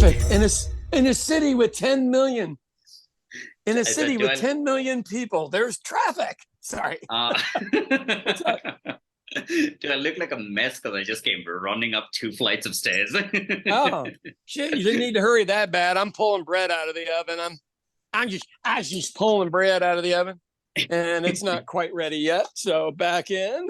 In a city with 10 million, in a I city said, with 10 million people, there's traffic. Sorry. What's up? do I look like a mess because I just came running up 2 flights of stairs? Oh, shit, you didn't need to hurry that bad. I'm pulling bread out of the oven. I was just pulling bread out of the oven, and it's not quite ready yet. So back in.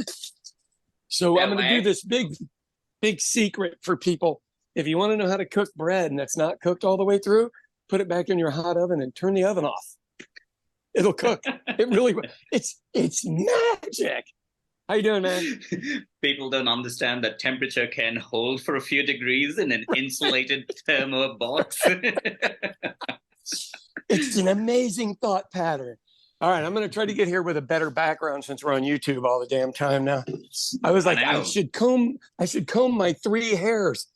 So Yeah, I'm going to do this big secret for people. If you want to know how to cook bread and it's not cooked all the way through, put it back in your hot oven and turn the oven off. It'll cook. It really will. It's magic. How you doing, man? People don't understand that temperature can hold for a few degrees in an insulated thermo box. It's an amazing thought pattern. All right, I'm going to try to get here with a better background since we're on YouTube all the damn time now. I was like, I should comb my 3 hairs.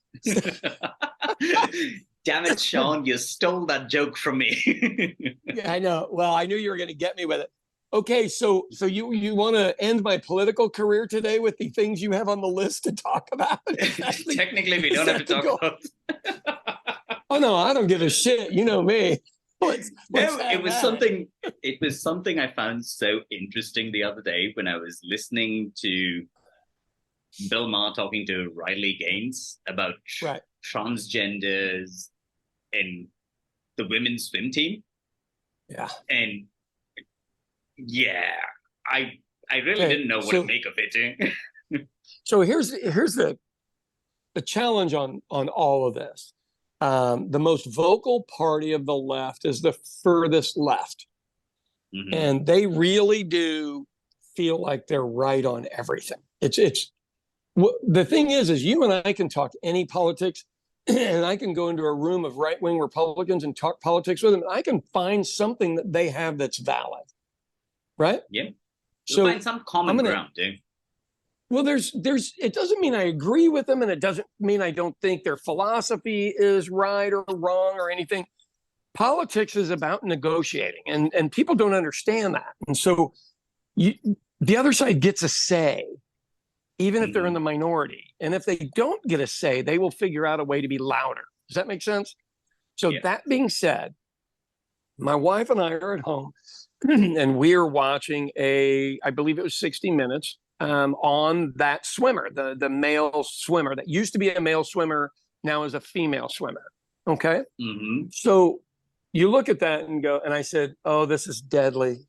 Damn it, Sean, you stole that joke from me. Yeah, I know. Well, I knew you were going to get me with it. Okay, so you want to end my political career today with the things you have on the list to talk about? Technically, we don't have to talk about. Oh no, I don't give a shit. You know me. It was something I found so interesting the other day when I was listening to Bill Maher talking to Riley Gaines about transgenders in the women's swim team. Yeah. And yeah, I really didn't know what to make of it. So here's the challenge on all of this. The most vocal party of the left is the furthest left. Mm-hmm. And they really do feel like they're right on everything. The thing is you and I can talk any politics, and I can go into a room of right-wing Republicans and talk politics with them. And I can find something that they have that's valid, right? Yeah. You'll find some common ground, dude. Well, it doesn't mean I agree with them, and it doesn't mean I don't think their philosophy is right or wrong or anything. Politics is about negotiating, and people don't understand that. And so the other side gets a say, even if they're in the minority. And if they don't get a say, they will figure out a way to be louder. Does that make sense? So that being said, my wife and I are at home, and we're watching I believe it was 60 Minutes, on that swimmer, the male swimmer that used to be a male swimmer, now is a female swimmer. Okay. Mm-hmm. So you look at that and go, and I said, oh, this is deadly.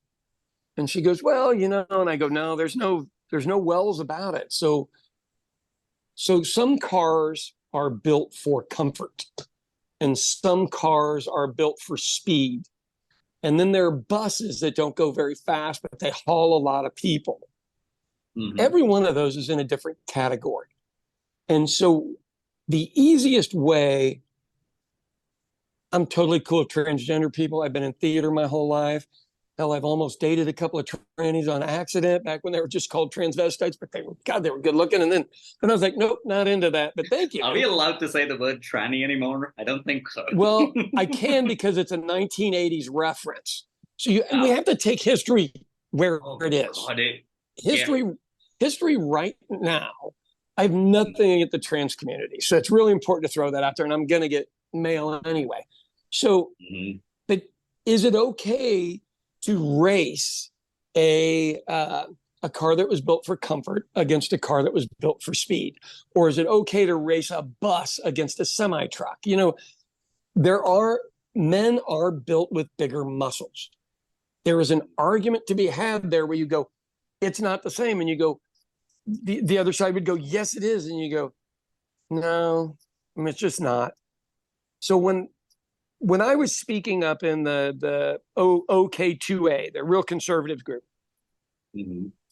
And she goes, well, and I go, no, there's no wells about it. So some cars are built for comfort, and some cars are built for speed. And then there are buses that don't go very fast, but they haul a lot of people. Mm-hmm. Every one of those is in a different category. And so the easiest way, I'm totally cool with transgender people. I've been in theater my whole life. Hell, I've almost dated a couple of trannies on accident back when they were just called transvestites, but they were good looking. And then I was like, nope, not into that, but thank you. Are we allowed to say the word tranny anymore? I don't think so. Well, I can, because it's a 1980s reference. So we have to take history where it is. History right now, I have nothing against the trans community. So it's really important to throw that out there, and I'm going to get mail anyway. So, but is it okay to race a car that was built for comfort against a car that was built for speed? Or is it okay to race a bus against a semi-truck? Men are built with bigger muscles. There is an argument to be had there where you go, it's not the same. And you go, the other side would go, yes, it is. And you go, no, it's just not. So when I was speaking up in the OK2A, the real conservative group,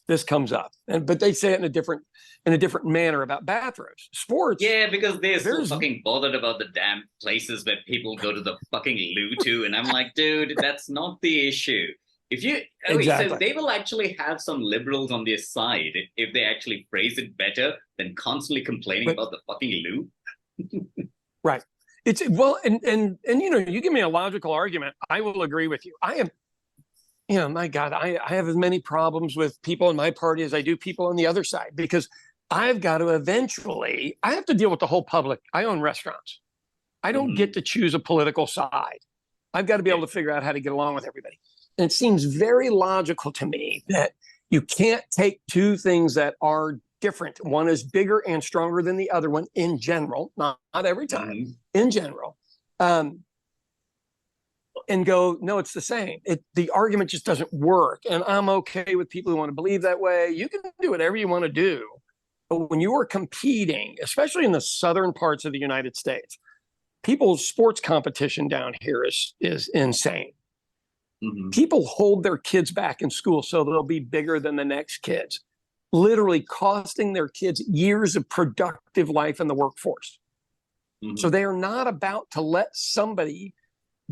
this comes up, but they say it in a different manner about bathrooms, sports. Yeah, because they're so fucking bothered about the damn places where people go to the fucking loo to, and I'm like, dude, that's not the issue. So they will actually have some liberals on their side if they actually phrase it better than constantly complaining about the fucking loo. Right. It's and you give me a logical argument, I will agree with you. I am, my God, I have as many problems with people in my party as I do people on the other side, because I've got to I have to deal with the whole public. I own restaurants. I don't get to choose a political side. I've got to be able to figure out how to get along with everybody. And it seems very logical to me that you can't take two things that are different. One is bigger and stronger than the other one in general, not every time, in general, and go, no, it's the same. The argument just doesn't work. And I'm okay with people who want to believe that way. You can do whatever you want to do. But when you are competing, especially in the southern parts of the United States, people's sports competition down here is insane. People hold their kids back in school so they'll be bigger than the next kids, literally costing their kids years of productive life in the workforce. So they are not about to let somebody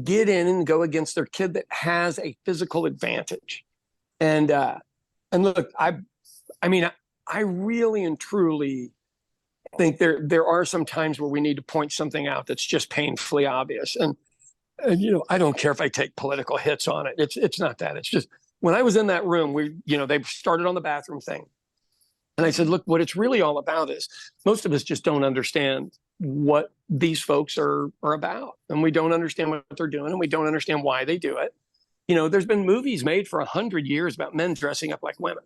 get in and go against their kid that has a physical advantage. And look, I really and truly think there are some times where we need to point something out that's just painfully obvious. And I don't care if I take political hits on it. It's not that. It's just when I was in that room, they started on the bathroom thing. And I said, look, what it's really all about is most of us just don't understand what these folks are about. And we don't understand what they're doing, and we don't understand why they do it. There's been movies made for 100 years about men dressing up like women.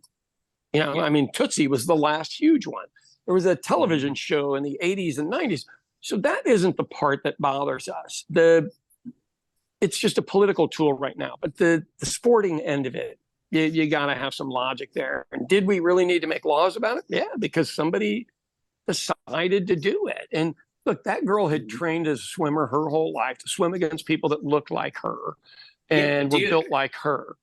I mean, Tootsie was the last huge one. There was a television show in the 80s and 90s. So that isn't the part that bothers us. It's just a political tool right now. But the sporting end of it, you got to have some logic there. And did we really need to make laws about it? Yeah, because somebody decided to do it. And look, that girl had trained as a swimmer her whole life to swim against people that looked like her and were built like her.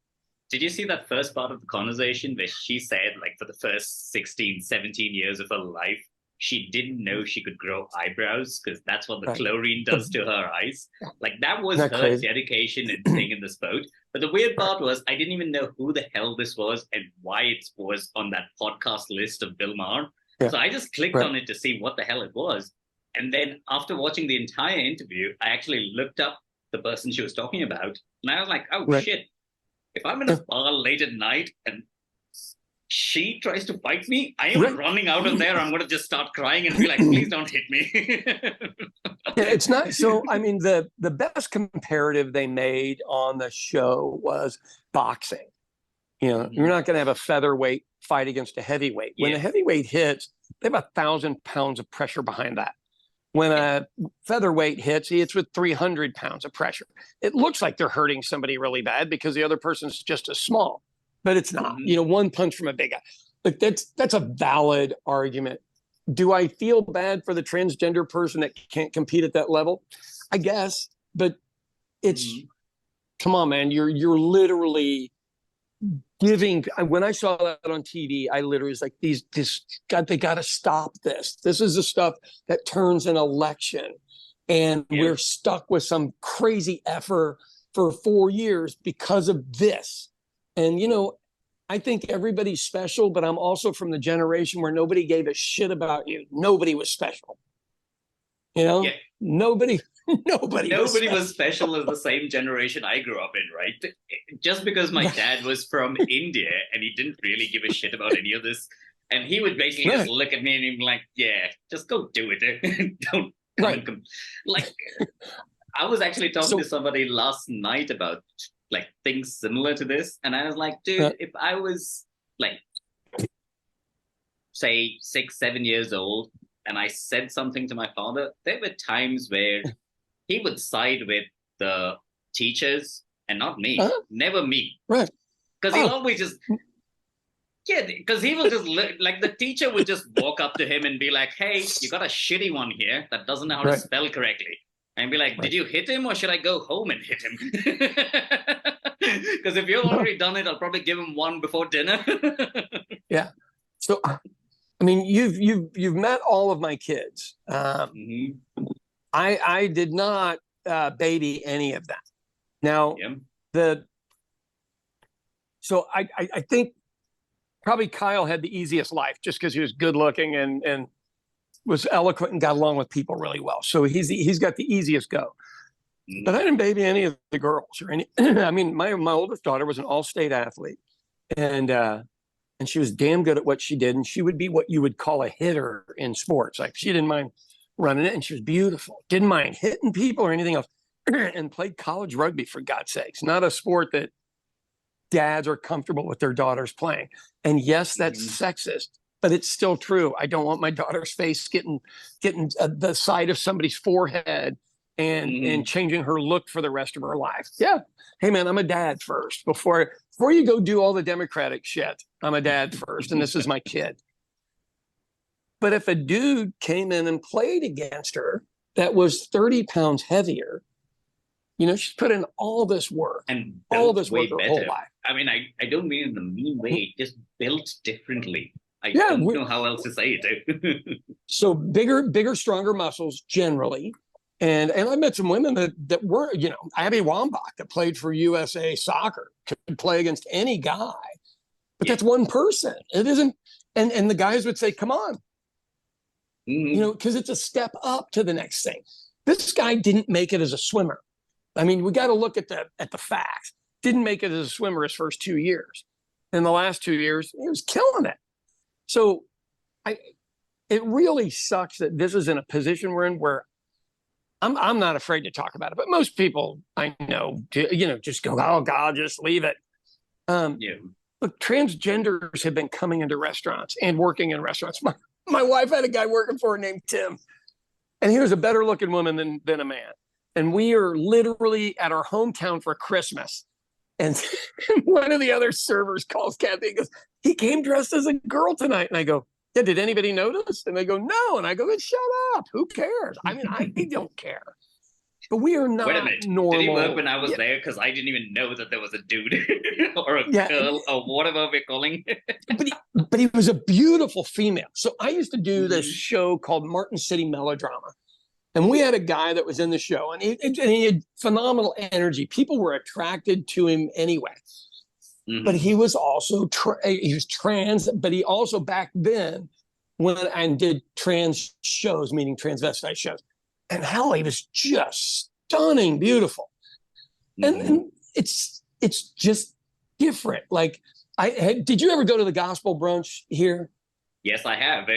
Did you see that first part of the conversation where she said, like, for the first 16, 17 years of her life, she didn't know she could grow eyebrows because that's what the chlorine does to her eyes. Like, that was her dedication and thing in this boat. But the weird part was I didn't even know who the hell this was and why it was on that podcast list of Bill Maher. Yeah. So I just clicked on it to see what the hell it was. And then after watching the entire interview, I actually looked up the person she was talking about. And I was like, oh, shit. If I'm in a bar late at night and she tries to fight me, I am running out of there. I'm going to just start crying and be like, please don't hit me. It's not. So, I mean, the best comparative they made on the show was boxing. You're not going to have a featherweight fight against a heavyweight. When a heavyweight hits, they have 1,000 pounds of pressure behind that. When a featherweight hits, he hits with 300 pounds of pressure. It looks like they're hurting somebody really bad because the other person's just as small, but it's not. One punch from a big guy. Like that's a valid argument. Do I feel bad for the transgender person that can't compete at that level? I guess, but it's come on, man. You're literally giving. When I saw that on TV, I literally was like, they got to stop this. This is the stuff that turns an election. And we're stuck with some crazy effort for 4 years because of this. And, I think everybody's special, but I'm also from the generation where nobody gave a shit about you. Nobody was special. Nobody was special as the same generation I grew up in, right? Just because my dad was from India and he didn't really give a shit about any of this. And he would basically just look at me and he'd be like, yeah, just go do it. Don't come. Like, I was actually talking to somebody last night about like things similar to this. And I was like, dude, if I was like, say 6, 7 years old, and I said something to my father, there were times where he would side with the teachers and not me. Never me. Right. Because he'll always just... Yeah, because he will just... like, the teacher would just walk up to him and be like, hey, you got a shitty one here that doesn't know how to spell correctly. And be like, did you hit him or should I go home and hit him? Because if you've already done it, I'll probably give him one before dinner. Yeah. So... I mean, you've met all of my kids. I did not baby any of them. Now, so I think probably Kyle had the easiest life just because he was good looking and was eloquent and got along with people really well. So he's got the easiest go. But I didn't baby any of the girls or any. I mean, my oldest daughter was an all-state athlete, and she was damn good at what she did. And she would be what you would call a hitter in sports. Like she didn't mind running it, and she was beautiful. Didn't mind hitting people or anything else, and played college rugby, for God's sakes. Not a sport that dads are comfortable with their daughters playing. And yes, that's sexist, but it's still true. I don't want my daughter's face getting the side of somebody's forehead and changing her look for the rest of her life. Yeah. Hey man, I'm a dad first. Before you go do all the Democratic shit, I'm a dad first, and this is my kid. But if a dude came in and played against her that was 30 pounds heavier, you know, she's put in all this work and all this work her better. whole life. I mean, I don't mean in the mean way, just built differently. I don't know how else to say it. So bigger, stronger muscles generally. And I met some women that were, you know, Abby Wambach that played for USA Soccer, could play against any guy. But that's one person. It isn't, and the guys would say, come on. You know, because it's a step up to the next thing. This guy didn't make it as a swimmer. I mean, we got to look at the facts. Didn't make it as a swimmer his first 2 years. In the last 2 years, he was killing it. So it really sucks that this is in a position we're in where I'm not afraid to talk about it, but most people I know, you know, just go, oh God, just leave it. Look, transgenders have been coming into restaurants and working in restaurants. My wife had a guy working for her named Tim, and he was a better looking woman than a man. And we are literally at our hometown for Christmas. And one of the other servers calls Kathy and goes, he came dressed as a girl tonight. And I go, yeah, did anybody notice? And they go, no. And I go, shut up. Who cares? I mean, I don't care. But we are not normal. Did he work when I was there? Because I didn't even know that there was a dude or a girl or whatever we're calling it. but he was a beautiful female. So I used to do this show called Martin City Melodrama. And we had a guy that was in the show, and he had phenomenal energy. People were attracted to him anyway. But he was also he was trans, but he also back then went and did trans shows, meaning transvestite shows. And hell, he was just stunning, beautiful. And it's just different. Like, did you ever go to the gospel brunch here? Yes, I have.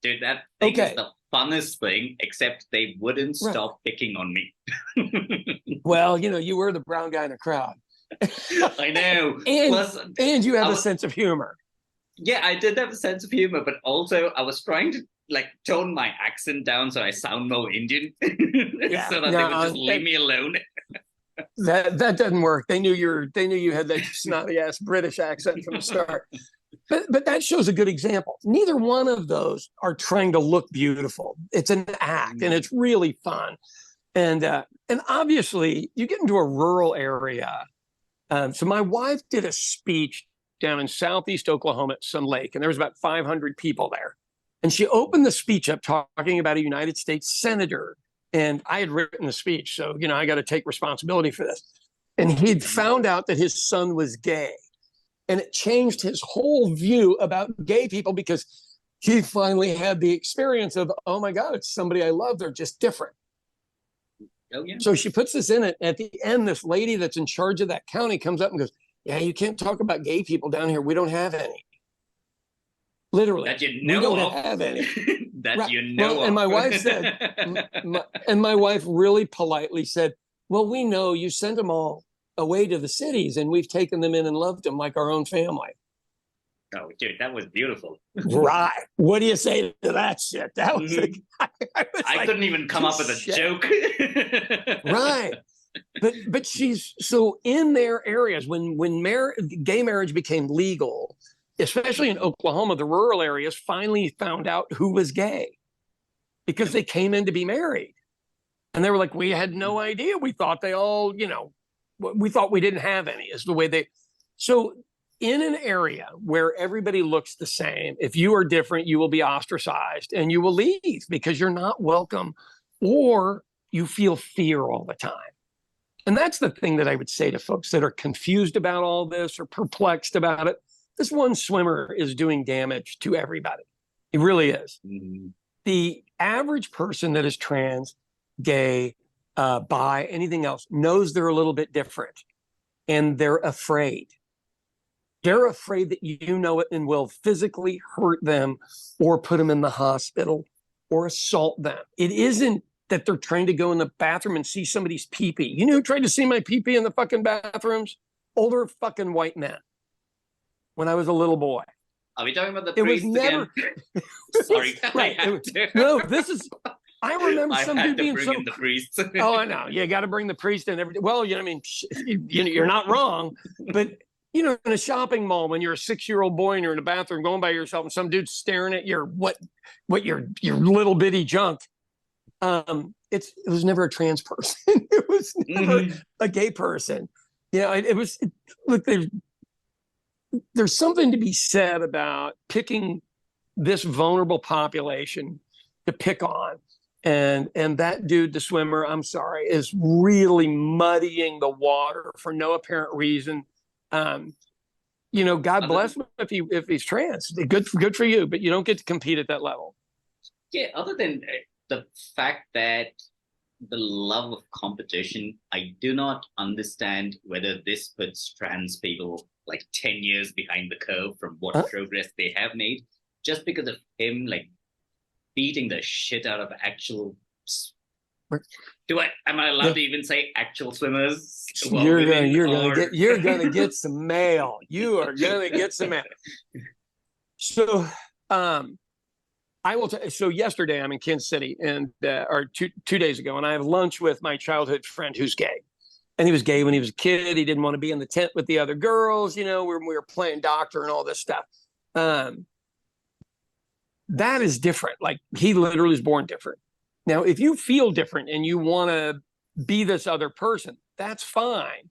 Dude, that thing is the funnest thing, except they wouldn't stop picking on me. Well, you know, you were the brown guy in the crowd. I know. And you have a sense of humor. Yeah, I did have a sense of humor, but also I was trying to tone my accent down so I sound more Indian, so that they would just leave me alone. That doesn't work. They knew you had that snotty ass British accent from the start. But that shows a good example. Neither one of those are trying to look beautiful. It's an act, and it's really fun. And obviously, you get into a rural area. So my wife did a speech down in southeast Oklahoma at some lake, and there was about 500 people there. And she opened the speech up talking about a United States senator. And I had written the speech, so, you know, I got to take responsibility for this. And he'd found out that his son was gay. And it changed his whole view about gay people, because he finally had the experience of, oh my God, it's somebody I love. They're just different. Oh, yeah. So she puts this in it. At the end, this lady that's in charge of that county comes up and goes, yeah, you can't talk about gay people down here. We don't have any. Literally. That you know we don't of. have any. That you know of. And my wife said, my wife really politely said, well, we know you sent them all away to the cities, and we've taken them in and loved them like our own family. Oh, dude, that was beautiful. Right. What do you say to that shit? That was I couldn't even come up with a joke. Right. But she's so in their areas when gay marriage became legal, especially in Oklahoma, the rural areas finally found out who was gay because they came in to be married. And they were like, we had no idea. We thought they all, you know, we thought we didn't have any, is the way they. So in an area where everybody looks the same, if you are different, you will be ostracized and you will leave because you're not welcome, or you feel fear all the time. And that's the thing that I would say to folks that are confused about all this or perplexed about it. This one swimmer is doing damage to everybody. He really is. The average person that is trans, gay, bi, anything else, knows they're a little bit different, and they're afraid. They're afraid that you know it and will physically hurt them or put them in the hospital or assault them. It isn't that they're trying to go in the bathroom and see somebody's pee-pee. You know who tried to see my pee-pee in the fucking bathrooms? Older fucking white men. When I was a little boy. Are we talking about the priest again? Sorry. Right. No, this is... I remember some dude being so... in the priest. Oh, I know. You got to bring the priest in. Well, you know, I mean, you're not wrong. But, you know, in a shopping mall, when you're a 6-year-old boy and you're in a bathroom going by yourself and some dude's staring at your your little bitty junk, it was never a trans person. It was never a gay person. Yeah, it was. Look, there's something to be said about picking this vulnerable population to pick on. And that dude, the swimmer, I'm sorry, is really muddying the water for no apparent reason. You know, God bless him if he's trans. Good for you, but you don't get to compete at that level. Yeah, other than the fact that the love of competition, I do not understand whether this puts trans people like 10 years behind the curve from what progress they have made, just because of him like beating the shit out of actual. Am I allowed to even say actual swimmers? You're gonna get some mail. You are gonna get some mail. So, I will. So yesterday I'm in Kansas City, and or two days ago, and I have lunch with my childhood friend who's gay, and he was gay when he was a kid. He didn't want to be in the tent with the other girls. You know, we were playing doctor and all this stuff. That is different. Like, he literally was born different. Now, if you feel different and you want to be this other person, that's fine.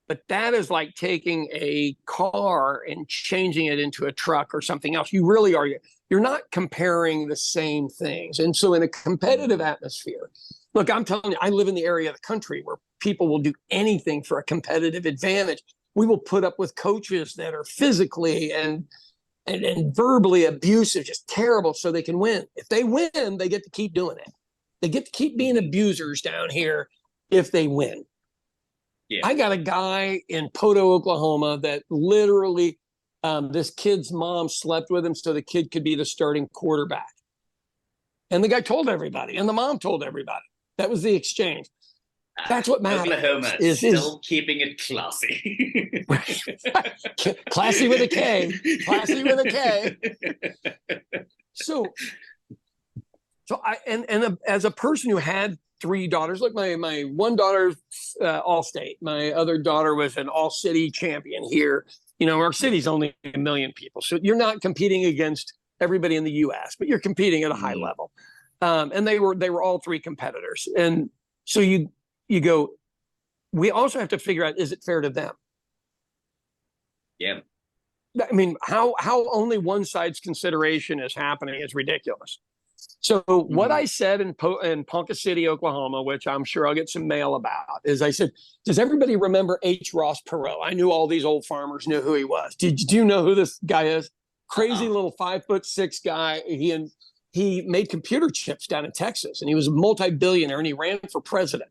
But that is like taking a car and changing it into a truck or something else. You really are. You're not comparing the same things. And so in a competitive atmosphere, look, I'm telling you, I live in the area of the country where people will do anything for a competitive advantage. We will put up with coaches that are physically and verbally abusive, just terrible, so they can win. If they win, they get to keep doing it. They get to keep being abusers down here if they win. Yeah. I got a guy in Poto, Oklahoma that literally this kid's mom slept with him so the kid could be the starting quarterback. And the guy told everybody, and the mom told everybody. That was the exchange. That's what matters. Oklahoma is still keeping it classy. Classy with a K. Classy with a K. So I as a person who had 3 daughters, look, my one daughter's all-state. My other daughter was an all-city champion here. You know, our city's only 1 million people, so you're not competing against everybody in the U.S., but you're competing at a high level. And they were all 3 competitors, and so you go, we also have to figure out, is it fair to them? Yeah. I mean, how only one side's consideration is happening is ridiculous. So what I said in Ponca City, Oklahoma, which I'm sure I'll get some mail about, is I said, does everybody remember H. Ross Perot? I knew all these old farmers knew who he was. Do you know who this guy is? Crazy little 5'6" guy. He made computer chips down in Texas, and he was a multi-billionaire, and he ran for president.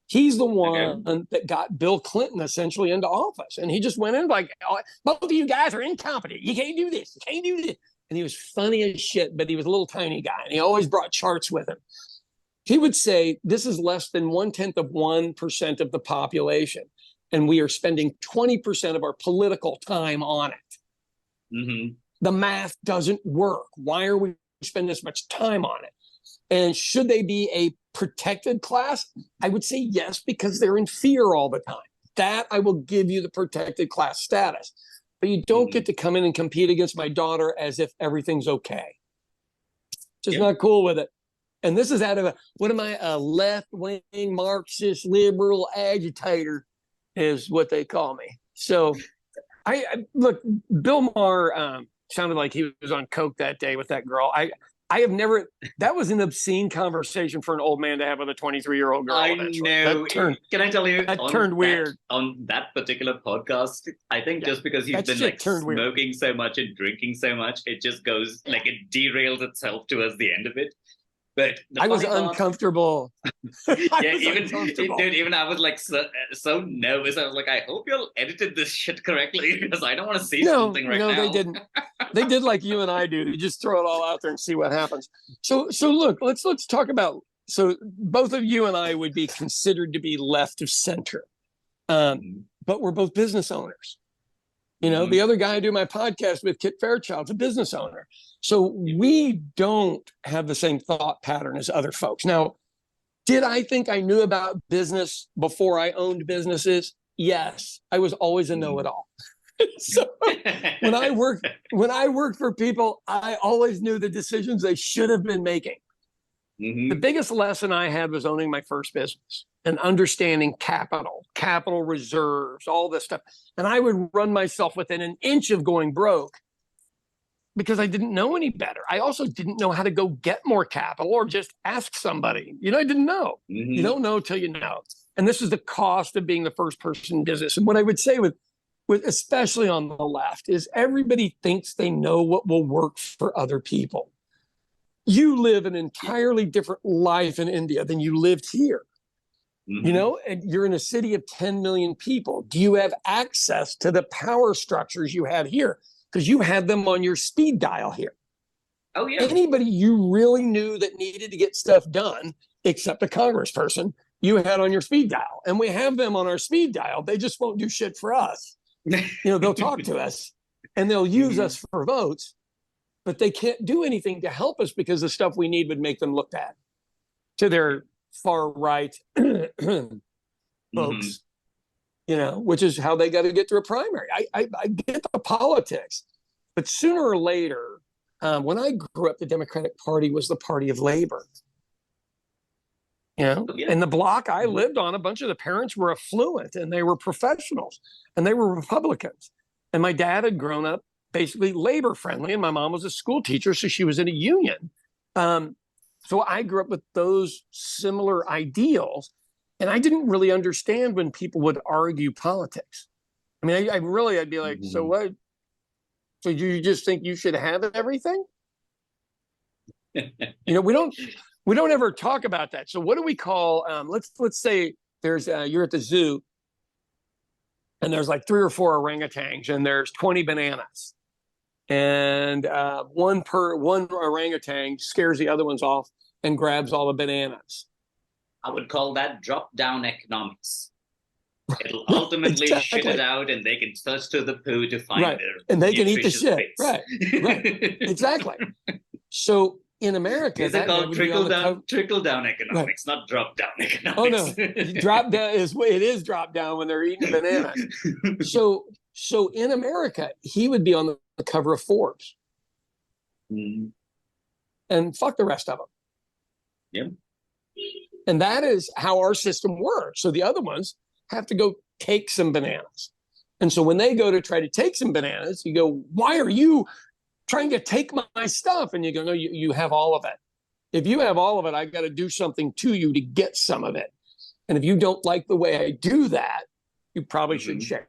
He's the one that got Bill Clinton essentially into office. And he just went in like, both of you guys are incompetent. You can't do this. You can't do this. And he was funny as shit, but he was a little tiny guy. And he always brought charts with him. He would say, this is less than 1/10% of the population. And we are spending 20% of our political time on it. Mm-hmm. The math doesn't work. Why are we spending this much time on it? And should they be a protected class? I would say yes, because they're in fear all the time. That I will give you the protected class status. But you don't get to come in and compete against my daughter as if everything's okay. Just not cool with it. And this is out of a left-wing Marxist liberal agitator is what they call me. So I look, Bill Maher sounded like he was on coke that day with that girl. I have never, that was an obscene conversation for an old man to have with a 23-year-old girl. I know. Can I tell you? That turned weird. On that particular podcast, I think just because he's been like smoking so much and drinking so much, it just goes like it derails itself towards the end of it. But I was uncomfortable. Even I was like so nervous. I was like, I hope you edited this shit correctly because I don't want to see something right now. No, they didn't. They did like you and I do. They just throw it all out there and see what happens. So look, let's talk about. So both of you and I would be considered to be left of center, but we're both business owners. The other guy I do my podcast with, Kit Fairchild's a business owner. So we don't have the same thought pattern as other folks. Now, did I think I knew about business before I owned businesses? Yes, I was always a know-it-all. So when I worked for people, I always knew the decisions they should have been making. The biggest lesson I had was owning my first business and understanding capital reserves, all this stuff. And I would run myself within an inch of going broke because I didn't know any better. I also didn't know how to go get more capital or just ask somebody. I didn't know. You don't know till you know. And this is the cost of being the first person in business. And what I would say with especially on the left is everybody thinks they know what will work for other people. You live an entirely different life in India than you lived here. And you're in a city of 10 million people. Do you have access to the power structures you have here? Because you had them on your speed dial here. Oh, yeah. Anybody you really knew that needed to get stuff done, except a congressperson, you had on your speed dial. And we have them on our speed dial. They just won't do shit for us. They'll talk to us and they'll use us for votes, but they can't do anything to help us because the stuff we need would make them look bad to their far right folks, which is how they got to get through a primary. I get the politics, but sooner or later, when I grew up, the Democratic Party was the party of labor. And the block I lived on, a bunch of the parents were affluent and they were professionals and they were Republicans. And my dad had grown up basically labor friendly and my mom was a school teacher, so she was in a union. So I grew up with those similar ideals and I didn't really understand when people would argue politics. I mean, I'd be like, so what? So you just think you should have everything? We don't ever talk about that. So what do we call, let's say there's, you're at the zoo and there's like 3 or 4 orangutans and there's 20 bananas. And one orangutan scares the other ones off and grabs all the bananas. I would call that drop-down economics. It'll ultimately shit it out and they can search to the poo to find their and they can eat the shit. Bits. Right. Exactly. So in America, is it called trickle-down economics, not drop-down economics? Oh no, drop-down it is drop-down when they're eating bananas. So in America, he would be on the cover of Forbes, and fuck the rest of them. Yep. And that is how our system works. So the other ones have to go take some bananas, and so when they go to try to take some bananas, you go, "Why are you trying to take my stuff?" And you go, "No, you have all of it. If you have all of it, I got to do something to you to get some of it. And if you don't like the way I do that, you probably should share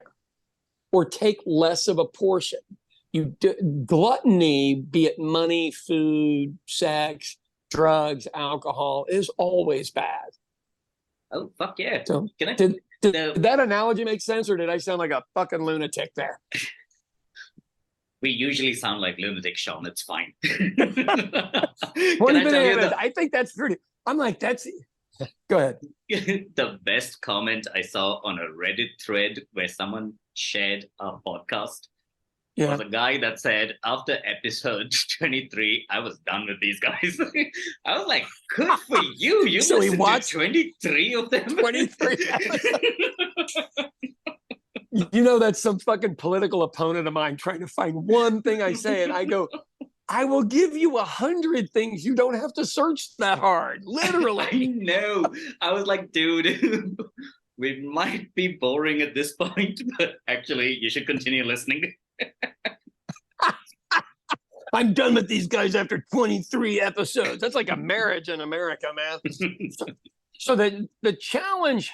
or take less of a portion." Gluttony, be it money, food, sex, drugs, alcohol, is always bad. Oh, fuck yeah. So did that analogy make sense, or did I sound like a fucking lunatic there? We usually sound like lunatic, Sean. It's fine. I think that's pretty. I'm like, that's. Go ahead. The best comment I saw on a Reddit thread where someone shared a podcast was a guy that said, after episode 23, I was done with these guys. I was like, good for you. You so listened to 23 of them. 23 that's some fucking political opponent of mine trying to find one thing I say. And I go, I will give you 100 things. You don't have to search that hard. Literally. I know. I was like, dude, we might be boring at this point, but actually you should continue listening. I'm done with these guys after 23 episodes. That's like a marriage in America, man. So the challenge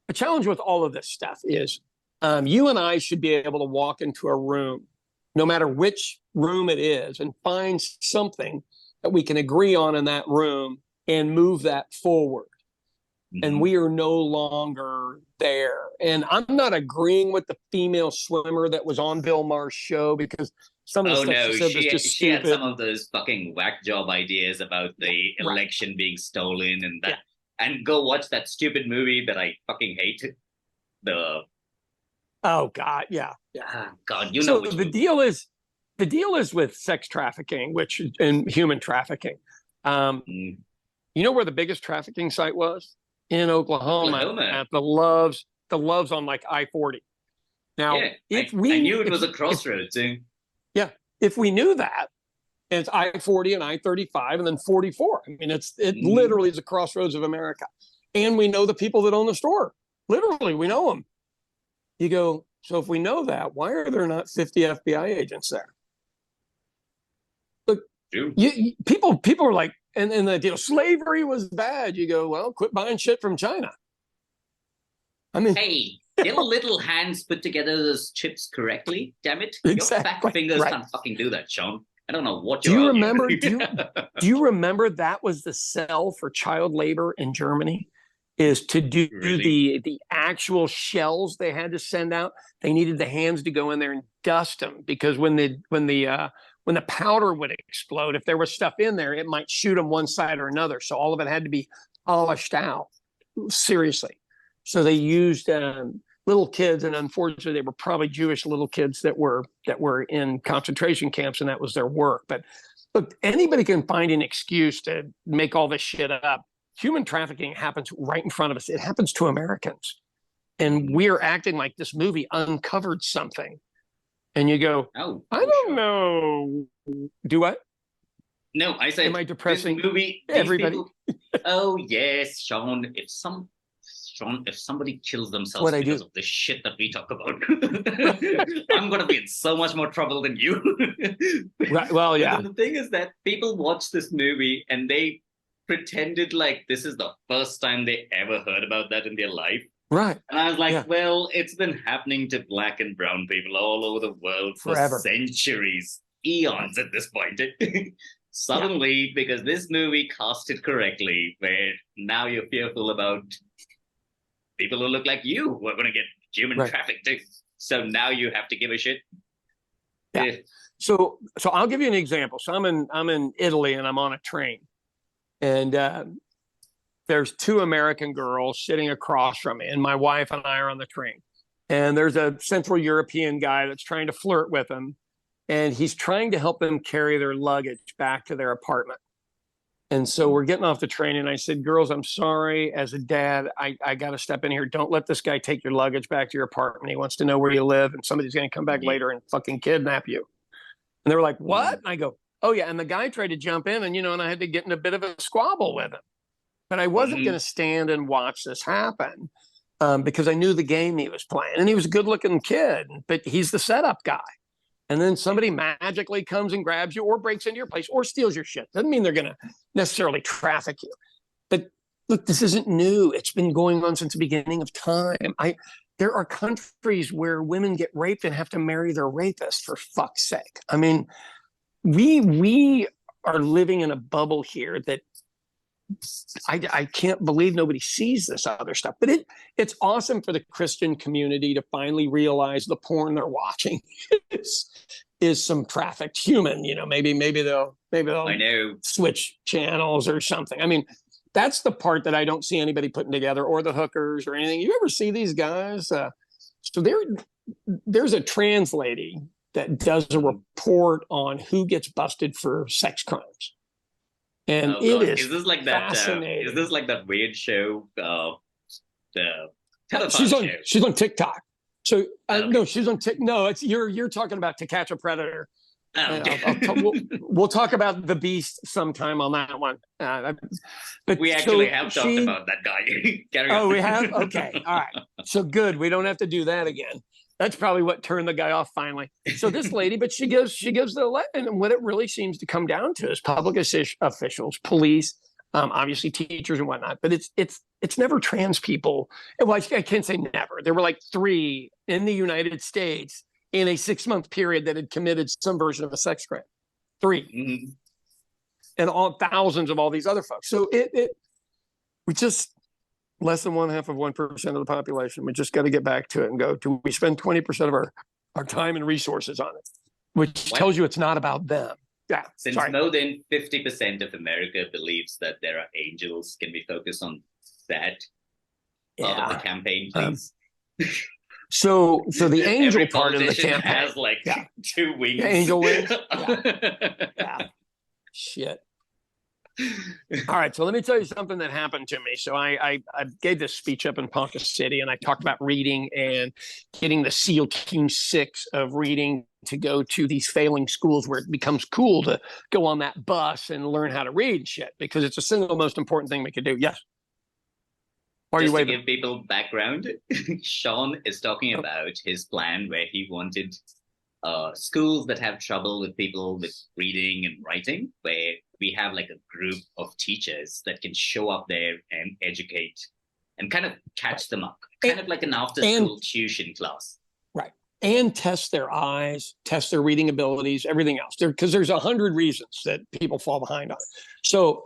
with all of this stuff is you and I should be able to walk into a room, no matter which room it is, and find something that we can agree on in that room and move that forward. And we are no longer there. And I'm not agreeing with the female swimmer that was on Bill Maher's show, because some of the stuff she said was just she had stupid. some of those fucking whack job ideas about the election being stolen and that. And go watch that stupid movie that I fucking hate. Oh God, yeah. God, you know. So the deal is with sex trafficking, and human trafficking. You know where the biggest trafficking site was? In Oklahoma. At the Loves on like I-40. Now, I knew it was a crossroads. If we knew that, and it's I-40 and I-35 and then 44. I mean, it literally is a crossroads of America. And we know the people that own the store. Literally, we know them. You go, so if we know that, why are there not 50 FBI agents there? Look, people are like, and the deal, slavery was bad. You go, well, quit buying shit from China. I mean, hey, your little hands put together those chips correctly. Damn it, exactly, your fat fingers can't fucking do that, Sean. I don't know what you're. Do you remember? do you remember that was the cell for child labor in Germany? Is to do the actual shells they had to send out. They needed the hands to go in there and dust them, because when the powder would explode, if there was stuff in there, it might shoot them one side or another. So all of it had to be polished out. Seriously. So they used little kids, and unfortunately, they were probably Jewish little kids that were in concentration camps, and that was their work. But look, anybody can find an excuse to make all this shit up. Human trafficking happens right in front of us. It happens to Americans, and we are acting like this movie uncovered something. And you go, I don't know. Do what? No, I said, am I depressing movie, everybody? Oh yes, Sean. If somebody kills themselves because of the shit that we talk about, I'm going to be in so much more trouble than you. Right. Well, yeah. The thing is that people watch this movie and they pretended like this is the first time they ever heard about that in their life. Right. And I was like, well, it's been happening to black and brown people all over the world for centuries, eons at this point. Suddenly, because this movie cast it correctly, where now you're fearful about people who look like you who are going to get human trafficked. So now you have to give a shit. Yeah. So I'll give you an example. So I'm in Italy, and I'm on a train, and there's two American girls sitting across from me, and my wife and I are on the train. And there's a Central European guy that's trying to flirt with them, and he's trying to help them carry their luggage back to their apartment. And so we're getting off the train, and I said, girls, I'm sorry. As a dad, I got to step in here. Don't let this guy take your luggage back to your apartment. He wants to know where you live, and somebody's going to come back later and fucking kidnap you. And they were like, what? And I go, oh, yeah. And the guy tried to jump in, and, and I had to get in a bit of a squabble with him. But I wasn't going to stand and watch this happen because I knew the game he was playing. And he was a good-looking kid, but he's the setup guy. And then somebody magically comes and grabs you or breaks into your place or steals your shit. Doesn't mean they're going to necessarily traffic you. But look, this isn't new. It's been going on since the beginning of time. There are countries where women get raped and have to marry their rapist, for fuck's sake. I mean, we are living in a bubble here that I can't believe nobody sees this other stuff. But it's awesome for the Christian community to finally realize the porn they're watching is some trafficked human. Maybe they'll switch channels or something. I mean, that's the part that I don't see anybody putting together, or the hookers or anything. You ever see these guys? So there's a trans lady that does a report on who gets busted for sex crimes. And is this like that? Is this like that weird show? The telephone show. She's on TikTok. So no, she's on TikTok. No, it's you're talking about To Catch a Predator. We'll talk about The Beast sometime on that one. But we actually have talked about that guy. We have. Okay, all right. So good. We don't have to do that again. That's probably what turned the guy off finally. So this lady, but she gives the, and what it really seems to come down to is public officials, police, obviously teachers and whatnot. But it's never trans people. Well, I can't say never. There were like 3 in the United States in a 6-month period that had committed some version of a sex crime. 3. and thousands of all these other folks. So we just less than 0.5% of the population. We just got to get back to it and go, do we spend 20% of our time and resources on it, which tells you it's not about them. Yeah. Since more than 50% of America believes that there are angels, can we focus on that part of the campaign, please? So the angel part of the campaign has like 2 wings. The angel wings. Yeah. Shit. All right, so let me tell you something that happened to me. So I gave this speech up in Ponca City, and I talked about reading and getting the SEAL Team 6 of reading to go to these failing schools where it becomes cool to go on that bus and learn how to read and shit, because it's the single most important thing we could do. Yes. Just to give people background, Sean is talking about his plan where he wanted schools that have trouble with people with reading and writing, where we have like a group of teachers that can show up there and educate and kind of catch them up, kind of like an after-school tuition class. Right. And test their eyes, test their reading abilities, everything else. Because there's 100 reasons that people fall behind on it. So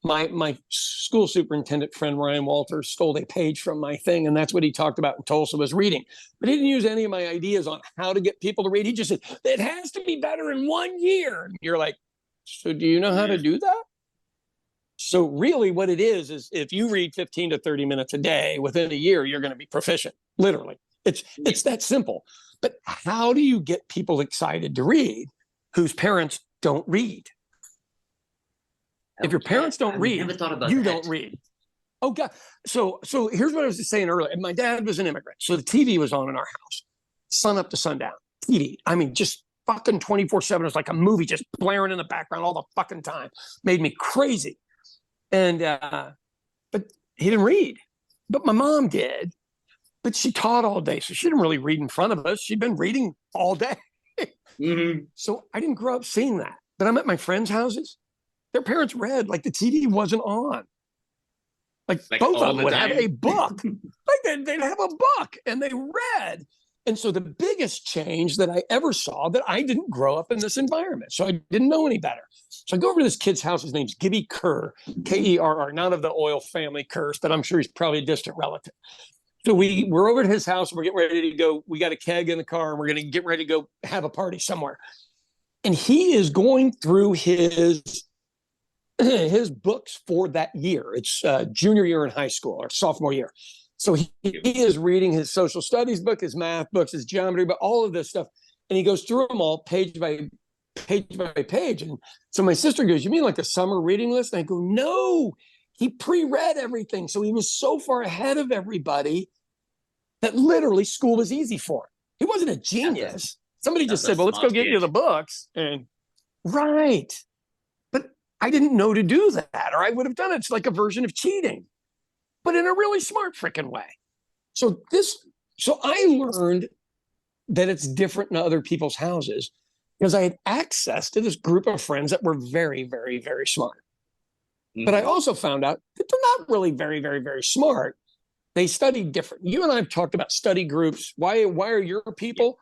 my school superintendent friend, Ryan Walters, stole a page from my thing, and that's what he talked about in Tulsa was reading. But he didn't use any of my ideas on how to get people to read. He just said, it has to be better in 1 year. And you're like, so do you know how to do that? So really what it is if you read 15 to 30 minutes a day, within a year, you're going to be proficient, literally. It's that simple. But how do you get people excited to read whose parents don't read? If your parents don't read, you don't read. Oh, God. So here's what I was just saying earlier. My dad was an immigrant, so the TV was on in our house, sun up to sundown. TV. I mean, just fucking 24/7. It was like a movie just blaring in the background all the fucking time. Made me crazy. And but he didn't read. But my mom did. But she taught all day, so she didn't really read in front of us. She'd been reading all day. So I didn't grow up seeing that. But I'm at my friends' houses. Their parents read, like the TV wasn't on. Like both of them would have a book. Like they'd have a book and they read. And so the biggest change that I ever saw, that I didn't grow up in this environment, so I didn't know any better. So I go over to this kid's house. His name's Gibby Kerr, Kerr, not of the oil family curse, but I'm sure he's probably a distant relative. So we're over at his house. And we're getting ready to go. We got a keg in the car, and we're going to get ready to go have a party somewhere. And he is going through his books for that year. It's junior year in high school or sophomore year. So he is reading his social studies book, his math books, his geometry, but all of this stuff. And he goes through them all page by page. And so my sister goes, you mean like a summer reading list? And I go, no, he pre-read everything. So he was so far ahead of everybody that literally school was easy for him. He wasn't a genius. Somebody just said, well, let's go get you the books. And right. But I didn't know to do that, or I would have done it. It's like a version of cheating, but in a really smart freaking way. So I learned that it's different in other people's houses because I had access to this group of friends that were very, very, very smart. But I also found out that they're not really very, very, very smart. They study different. You and I have talked about study groups. Why are your people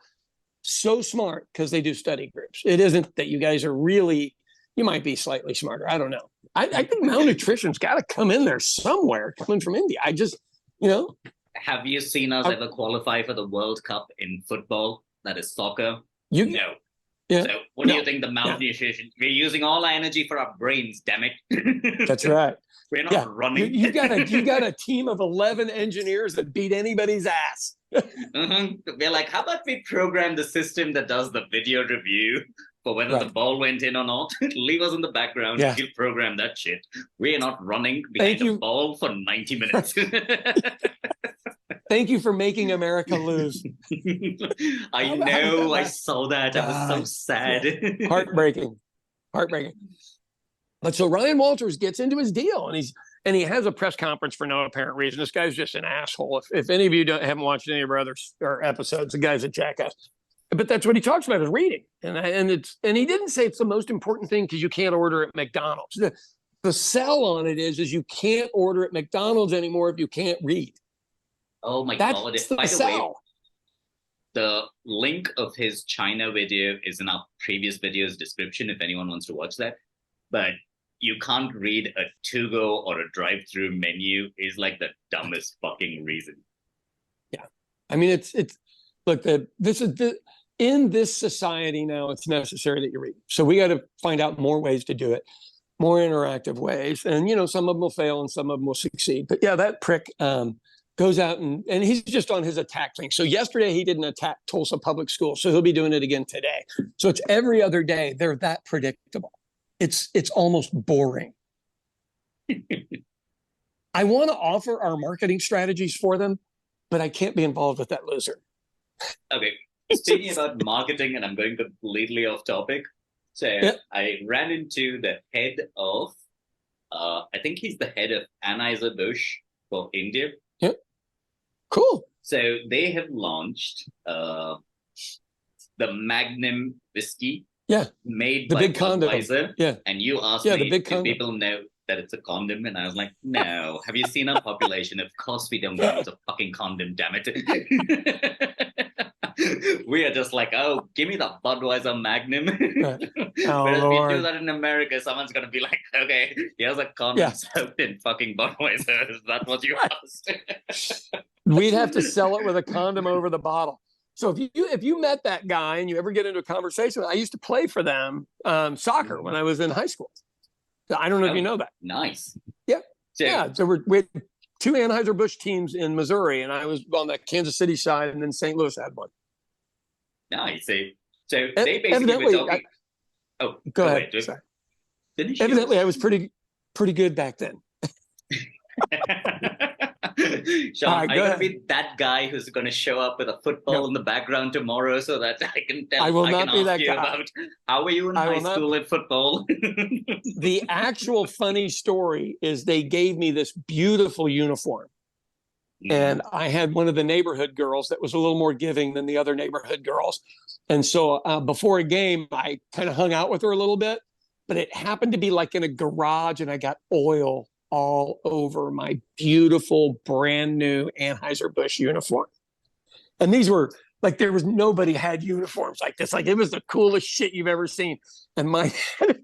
so smart? Because they do study groups. It isn't that you guys are really, you might be slightly smarter. I don't know. I think malnutrition's got to come in there somewhere, coming from India. I just, Have you seen us ever qualify for the World Cup in football? That is soccer. No. Yeah. So what do you think the malnutrition? We're using all our energy for our brains, damn it. That's right. We're not running. You got a team of 11 engineers that beat anybody's ass. We're like, how about we program the system that does the video review for whether the ball went in or not? Leave us in the background. Yeah. We'll program that shit. We're not running behind the ball for 90 minutes. Thank you for making America lose. I know. I saw that. I was so sad. Heartbreaking. But so Ryan Walters gets into his deal, and he has a press conference for no apparent reason. This guy's just an asshole. If any of you haven't watched any of our other episodes, the guy's a jackass. But that's what he talks about is reading, and he didn't say it's the most important thing because you can't order at McDonald's. The sell on it is you can't order at McDonald's anymore if you can't read. Oh my God! By the way, the link of his China video is in our previous video's description if anyone wants to watch that. but you can't read a to-go or a drive-through menu is like the dumbest fucking reason. Yeah. I mean, it's look, in this society now, it's necessary that you read. So we got to find out more ways to do it, more interactive ways. And, some of them will fail and some of them will succeed. But yeah, that prick goes out and he's just on his attack thing. So yesterday he didn't attack Tulsa Public School. So he'll be doing it again today. So it's every other day. They're that predictable. It's almost boring. I want to offer our marketing strategies for them, but I can't be involved with that loser. Okay. Speaking about marketing, and I'm going completely off topic. So yep. I ran into the head of, I think he's the head of Anheuser-Busch for India. Yep. Cool. So they have launched the Magnum whiskey. Yeah. Made the by big condom. Budweiser. Yeah. And you asked me the big if people know that it's a condom, and I was like, no. Have you seen our population? Of course we don't know it's a fucking condom, damn it. We are just like, oh, give me the Budweiser Magnum. Right. Oh, whereas Lord. we do that in America, someone's going to be like, okay, here's a condom soaked in fucking Budweiser. Is that what you asked? We'd have to sell it with a condom over the bottle. So if you met that guy and you ever get into a conversation, I used to play for them soccer when I was in high school. I don't know if you know that. Nice. Yeah. So we had two Anheuser-Busch teams in Missouri, and I was on the Kansas City side, and then St. Louis had one. Nice. So they basically were talking. Go ahead. Sorry. Evidently, I was pretty good back then. Sean, are you going to be that guy who's going to show up with a football in the background tomorrow so that I can tell? I will not be that guy. About how were you in high school at football? The actual funny story is they gave me this beautiful uniform. And I had one of the neighborhood girls that was a little more giving than the other neighborhood girls. And so before a game, I kind of hung out with her a little bit, but it happened to be like in a garage, and I got oil all over my beautiful brand new Anheuser-Busch uniform. And these were like, there was nobody had uniforms like this. Like, it was the coolest shit you've ever seen. And mine had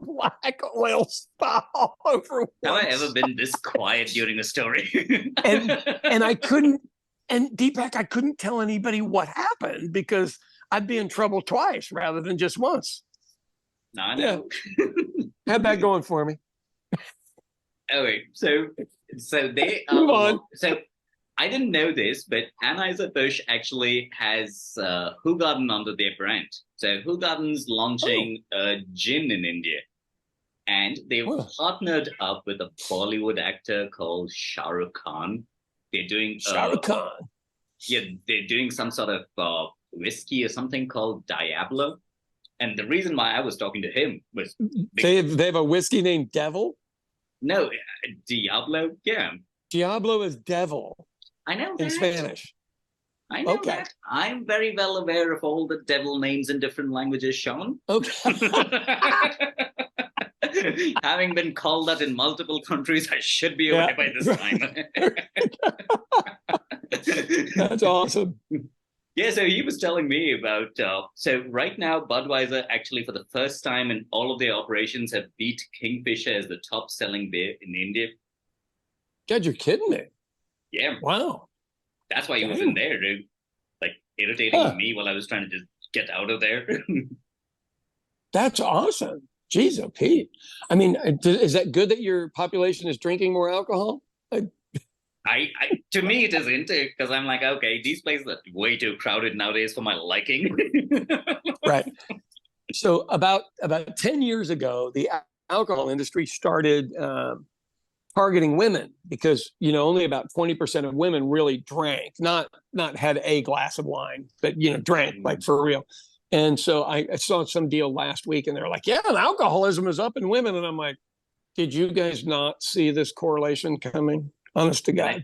black oil spot all over. Have I ever been this quiet during a story? and I couldn't, and Deepak, I couldn't tell anybody what happened because I'd be in trouble twice rather than just once. No, I know. Yeah. Had that going for me. Okay, so they move on. So I didn't know this, but Anheuser-Busch actually has Hoegaarden under their brand. So Hoegaarden's launching a gin in India, and they've partnered up with a Bollywood actor called Shah Rukh Khan. They're doing Shah Rukh Khan. Yeah, they're doing some sort of whiskey or something called Diablo. And the reason why I was talking to him was they have a whiskey named Devil. No, Diablo. Yeah, Diablo is devil. I know in Spanish. I know that. I'm very well aware of all the devil names in different languages, Sean. Okay. Having been called that in multiple countries, I should be aware by this time. That's awesome. Yeah, so he was telling me about, so right now, Budweiser actually for the first time in all of their operations have beat Kingfisher as the top selling beer in India. God, you're kidding me. Yeah. Wow. That's why he was in there, dude. Like irritating me while I was trying to just get out of there. That's awesome. Jeez, oh, Pete. I mean, is that good that your population is drinking more alcohol? To me, it isn't, because I'm like, okay, these places are way too crowded nowadays for my liking. Right. So about 10 years ago, the alcohol industry started targeting women because, only about 20% of women really drank, not had a glass of wine, but, drank like for real. And so I saw some deal last week and they're like, yeah, alcoholism is up in women. And I'm like, did you guys not see this correlation coming? Honest to God.